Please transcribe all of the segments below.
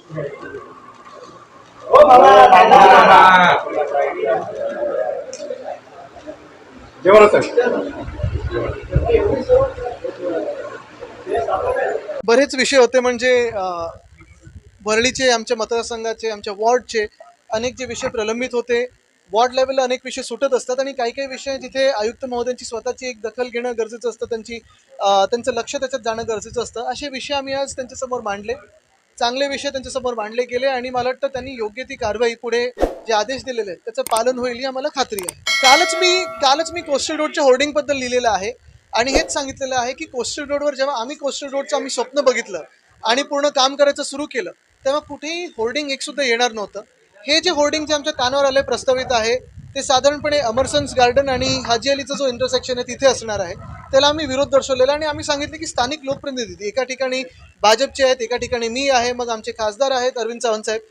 बरेच विषय होते म्हणजे वरळीचे, आमच्या मतदारसंघाचे, आमच्या वॉर्डचे अनेक जे विषय प्रलंबित होते. वॉर्ड लेवलला अनेक विषय सुटत असतात आणि काही काही विषय जिथे आयुक्त महोदयांची स्वतःची एक दखल घेणं गरजेचं असतं, त्यांचं लक्ष त्याच्यात जाणं गरजेचं असतं. असे विषय आम्ही आज त्यांच्यासमोर मांडले. चांगले विषय त्यांच्यासमोर मांडले गेले आणि मला वाटतं त्यांनी योग्य ती कारवाई, पुढे जे आदेश दिलेले आहेत त्याचं पालन होईल ही आम्हाला खात्री आहे. कालच मी कोस्टल रोडच्या होर्डिंगबद्दल लिहिलेलं आहे आणि हेच सांगितलेलं आहे की कोस्टल रोडवर जेव्हा आम्ही कोस्टल रोडचं आम्ही स्वप्न बघितलं आणि पूर्ण काम करायचं सुरू केलं, तेव्हा कुठेही होर्डिंग एक सुद्धा येणार नव्हतं. हे जे होर्डिंग जे आमच्या कानावर आले प्रस्तावित आहे ते साधारणपणे अमरसन्स गार्डन आणि हाजी अलीचा जो इंटरसेक्शन आहे तिथे असणार आहे. त्याला आम्ही विरोध दर्शवलेला आणि आम्ही सांगितले की स्थानिक लोकप्रतिनिधी एका ठिकाणी भाजपचे आहेत, एका ठिकाणी मी आहे, मग आमचे खासदार आहेत अरविंद सावंत साहेब,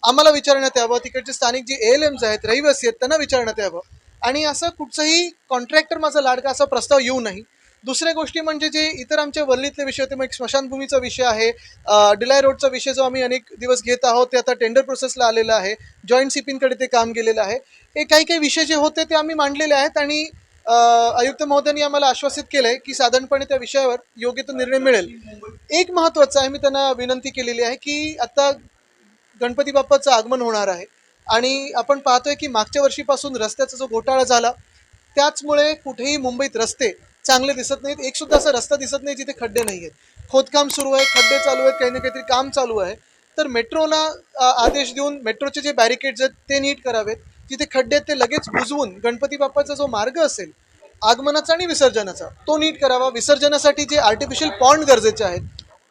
आम्हाला विचारण्यात यावं. तिकडचे स्थानिक जे ALMs आहेत, रहिवासी आहेत, त्यांना विचारण्यात यावं आणि असं कुठचंही कॉन्ट्रॅक्टर माझा लाडका असा प्रस्ताव येऊ नाही. दुसऱ्या गोष्टी म्हणजे जे इतर आमच्या वल्लीतले विषय होते, मग एक स्मशानभूमीचा विषय आहे, डिलाय रोडचा विषय जो आम्ही अनेक दिवस घेत आहोत ते आता टेंडर प्रोसेसला आलेलं आहे, जॉईंट CPंकडे ते काम गेलेलं आहे. हे काही काही विषय जे होते ते आम्ही मांडलेले आहेत आणि आयुक्त महोदयांनी आम्हाला आश्वासित केलं आहे की साधारणपणे त्या विषयावर योग्य तो निर्णय मिळेल. एक महत्त्वाचं आहे, मी त्यांना विनंती केलेली आहे की आता गणपती बाप्पाचं आगमन होणार आहे आणि आपण पाहतोय की मागच्या वर्षीपासून रस्त्याचा जो घोटाळा झाला त्याचमुळे कुठेही मुंबईत रस्ते चांगले दिसत नाहीत. एक सुद्धा असा रस्ता दिसत नाही जिथे खड्डे नाही आहेत. खोदकाम सुरू आहे, खड्डे चालू आहेत, काही ना काहीतरी काम चालू आहे. तर मेट्रोला आदेश देऊन मेट्रोचे जे बॅरिकेड्स आहेत ते नीट करावेत. जिथे खड्डे आहेत ते लगेच बुजवून गणपती बाप्पाचा जो मार्ग असेल आगमनाचा आणि विसर्जनाचा तो नीट करावा. विसर्जनासाठी जे आर्टिफिशियल पॉन्ड गरजेचे आहेत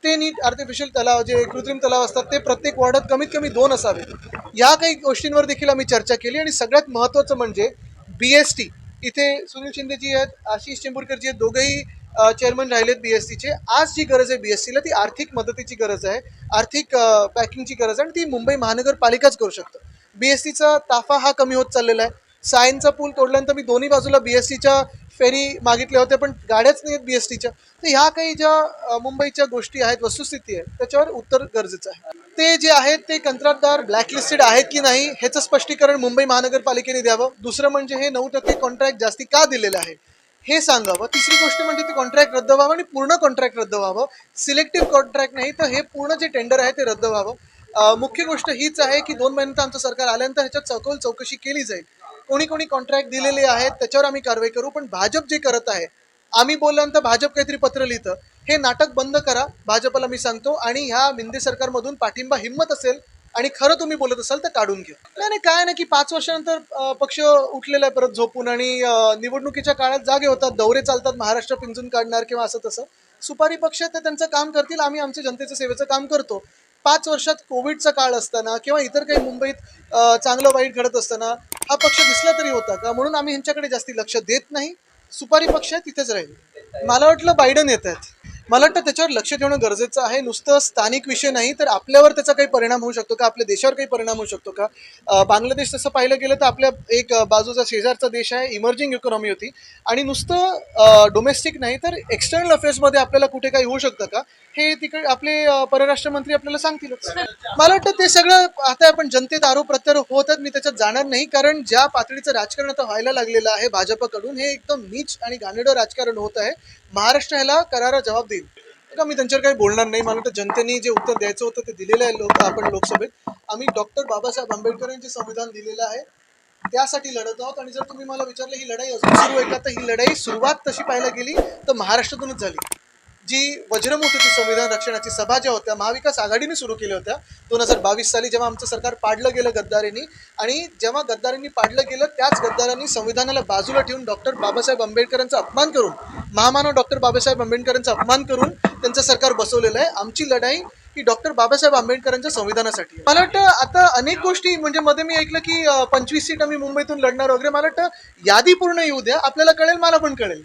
ते नीट, आर्टिफिशियल तलाव जे कृत्रिम तलाव असतात ते प्रत्येक वॉर्डात कमीत कमी 2 असावेत. या काही गोष्टींवर देखील आम्ही चर्चा केली आणि सगळ्यात महत्त्वाचं म्हणजे BST. इथे सुनील शिंदेजी आहेत, आशिष चेंबूरकरजी आहेत, दोघंही चेअरमन राहिलेत BSTचे. आज जी गरज आहे BSTला ती आर्थिक मदतीची गरज आहे, आर्थिक पॅकिंगची गरज आहे आणि ती मुंबई महानगरपालिकाच करू शकतं. BSTचा ताफा हा कमी होत चाललेला आहे. सायनचा पूल तोडल्यानंतर मी दोन्ही बाजूला BSTच्या फेरी मागितल्या होत्या पण गाड्याच नाही आहेत BSTच्या. तर ह्या काही ज्या मुंबईच्या गोष्टी आहेत, वस्तुस्थिती आहे, त्याच्यावर उत्तर गरजेचं आहे. ते जे आहेत ते कंत्राटदार ब्लॅकलिस्टेड आहेत की नाही ह्याचं स्पष्टीकरण मुंबई महानगरपालिकेने द्यावं. दुसरं म्हणजे हे 9% कॉन्ट्रॅक्ट जास्ती का दिलेलं आहे हे सांगावं. तिसरी गोष्ट म्हणजे ते कॉन्ट्रॅक्ट रद्द व्हावं आणि पूर्ण कॉन्ट्रॅक्ट रद्द व्हावं. सिलेक्टिव्ह कॉन्ट्रॅक्ट नाही तर हे पूर्ण जे टेंडर आहे ते रद्द व्हावं. मुख्य गोष्ट हीच आहे की 2 महिन्यानंतर आमचं सरकार आल्यानंतर ह्याच्यात सखोल चौकशी केली जाईल. कोणी कोणी कॉन्ट्रॅक्ट दिलेले आहेत त्याच्यावर आम्ही कारवाई करू. पण भाजप जे करत आहे, आम्ही बोलल्यानंतर भाजप काहीतरी पत्र लिहितं, हे नाटक बंद करा भाजपला मी सांगतो. आणि ह्या मिंदे सरकारमधून पाठिंबा हिंमत असेल आणि खरं तुम्ही बोलत असाल तर काढून घ्या. नाही काय नाही की 5 वर्षानंतर पक्ष उठलेला आहे परत झोपून आणि निवडणुकीच्या काळात जागे होतात, दौरे चालतात, महाराष्ट्र पिंजून काढणार किंवा असं तसं. सुपारी पक्ष ते त्यांचं काम करतील, आम्ही आमच्या जनतेच्या सेवेचं काम करतो. 5 वर्षात कोविडचा काळ असताना किंवा इतर काही मुंबईत चांगलं वाईट घडत असताना हा पक्ष दिसला तरी होता का? म्हणून आम्ही ह्यांच्याकडे जास्ती लक्ष देत नाही. सुपारी पक्ष आहे तिथेच राहील. मला वाटलं बायडन येत आहेत. मला वाटतं त्याच्यावर लक्ष ठेवणं गरजेचं आहे. नुसतं स्थानिक विषय नाही तर आपल्यावर त्याचा काही परिणाम होऊ शकतो का, आपल्या देशावर काही परिणाम होऊ शकतो का. बांगलादेश तसं पाहिलं गेलं तर आपल्या एक बाजूचा शेजारचा देश आहे, इमर्जिंग इकॉनॉमी होती आणि नुसतं डोमेस्टिक नाही तर एक्सटर्नल अफेअर्समध्ये आपल्याला कुठे काही होऊ शकतं का हे तिकडे आपले परराष्ट्र मंत्री आपल्याला सांगतीलच. मला वाटतं ते सगळं आता आपण जनतेत आरोप प्रत्यारोप होतात, मी त्याच्यात जाणार नाही. कारण ज्या पातळीचं राजकारण आता व्हायला लागलेलं आहे भाजपकडून हे एकदम नीच आणि घाणेरडं राजकारण होत आहे. महाराष्ट्र ह्याला करारा जबाब देईल का मी त्यांच्यावर काही बोलणार नाही. मला वाटतं जनतेने जे उत्तर द्यायचं होतं ते दिलेलं आहे. आपण लोकसभेत आम्ही डॉक्टर बाबासाहेब आंबेडकरांचे संविधान दिलेलं आहे त्यासाठी लढत आहोत. आणि जर तुम्ही मला विचारलं ही लढाई अजून सुरू आहे का, तर ही लढाई सुरुवात तशी पाहायला गेली तर महाराष्ट्रातूनच झाली. जी वज्रमूठ होती संविधान रक्षणाची सभा ज्या होत्या महाविकास आघाडीने सुरू केल्या होत्या 2022 साली, जेव्हा आमचं सरकार पाडलं गेलं गद्दारींनी आणि जेव्हा गद्दारींनी पाडलं गेलं त्याच गद्दारांनी संविधानाला बाजूला ठेवून डॉक्टर बाबासाहेब आंबेडकरांचा अपमान करून, महामानव डॉक्टर बाबासाहेब आंबेडकरांचा अपमान करून त्यांचं सरकार बसवलेलं आहे. आमची लढाई ही डॉक्टर बाबासाहेब आंबेडकरांच्या संविधानासाठी. मला वाटतं आता अनेक गोष्टी म्हणजे मध्ये मी ऐकलं की 25 सीट आम्ही मुंबईतून लढणार वगैरे. मला वाटतं यादी पूर्ण येऊ द्या, आपल्याला कळेल, मला पण कळेल.